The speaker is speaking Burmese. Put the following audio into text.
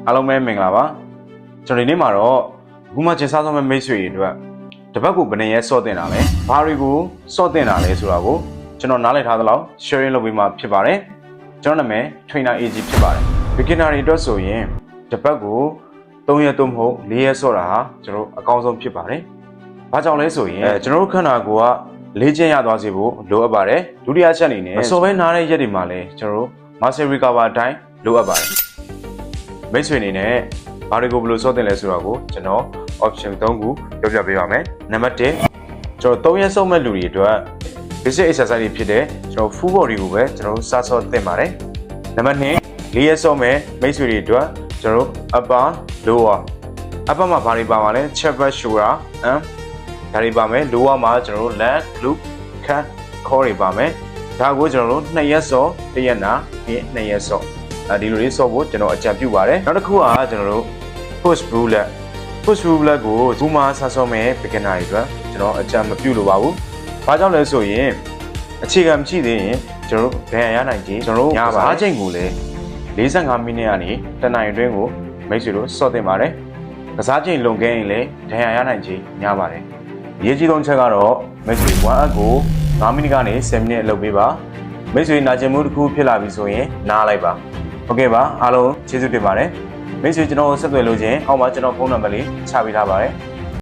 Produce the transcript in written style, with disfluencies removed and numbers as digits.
အားလုံးပဲမင်္ဂလာပါကျွန်တော်ဒီနေ့မှာတော့အခုမှကျင်းစားဆုံးမဲ့မိတ်ဆွေတွေအတွက်တစ်ပတ်ကိုဘယ်နှရက်စော့တင်တာလဲဘာတွေကိုစော့တင်တာလဲဆိုတာကိုကျွန်တော်နားလည်ထားသလောက် sharing လုပ်ပေးမှာဖြစ်ပါတယ်ကျွန်တော်နာမည် Trainer AG ဖြစ်ပါတယ် beginner တွေအတွက်ဆိုရင်တစ်ပတ်ကို3ရက်သို့မဟုတ်4ရက်စော့တာဟာကျွန်တော်အကောင်းဆုံးဖြစ်ပါတယ်ဘာကြောင့်လဲဆိုရင်ကျွန်တော်တို့ခန္ဓာကိုယ်ကလေ့ကျင့်ရသွားစေဖို့လိုအပ်ပါတယ်ဒုတိယချက်အနေနဲ့မစော်ဘဲနားတဲ့ရက်တွေမှာလည်းကျွန်တော်တို့ muscle recover အတိုင်းလိုအပ်ပါတယ်မိတ်ဆွေအနေနဲ့ဘာတွေကိုဘယ်လိုစော့တင်လဲဆိုတော့ကိုကျွန်တော် option 3ခုပြောပြပေးပါမယ်နံပါတ်1ကျွန်တော်3ရက်စော့မဲ့လူတွေအတွက် basic exercise တွေဖြစ်တဲ့ကျွန်တော် full body ကိုပဲကျွန်တော်စစော့တင်ပါတယ်နံပါတ်2 4ရက်စော့မဲ့မိတ်ဆွေတွေအတွက်ကျွန်တော် upper lower upper မှာဘာတွေပါမှာလဲ chest back shoulder and ဒါတွေပါမယ် lower မှာကျွန်တော်တို့ leg glute calf core တွေပါမယ်ဒါကိုကျွန်တော်တို့2ရက်စော့1ရက်နာ2ရက်စော့ဒီလိုလေးစော့ဖို့ကျွန်တော်အကြံပြုပါတယ်နောက်တစ်ခုကကျွန်တော်တို့ push pull leg ကိုဘူးမှာဆဆော့မဲ့ beginner တွေအတွက်ကျွန်တော်အကြံမပြုလိုပါဘူးဘာကြောင့်လဲဆိုရင်အခြေခံမရှိသေးရင်ကျွန်တော်တို့ဒဏ်ရာရနိုင်ခြင်းကျွန်တော်တို့ညာပါအချိန်ကိုလည်း45မိနစ်ကနေတနာရီအတွင်းကိုမိတ်ဆွေတို့စော့တင်ပါတယ်ကစားချိန်လွန်ခဲ့ရင်လည်းဒဏ်ရာရနိုင်ခြင်းညာပါတယ်အရေးကြီးဆုံးချက်ကတော့မိတ်ဆွေ1 up ကို5မိနစ်ကနေ10မိနစ်လုပ်ပေးပါမိတ်ဆွေနာကျင်မှုတစ်ခုဖြစ်လာပြီဆိုရင်နားလိုက်ပါဟုတ်ကဲ့ပါအားလုံးကျေးဇူးတင်ပါတယ်မိတ်ဆွေကျွန်တော်ဆက်သွယ်လို့ချင်းအောက်မှာကျွန်တော်ဖုန်းနံပါတ်လေးချပေးထားပါတယ်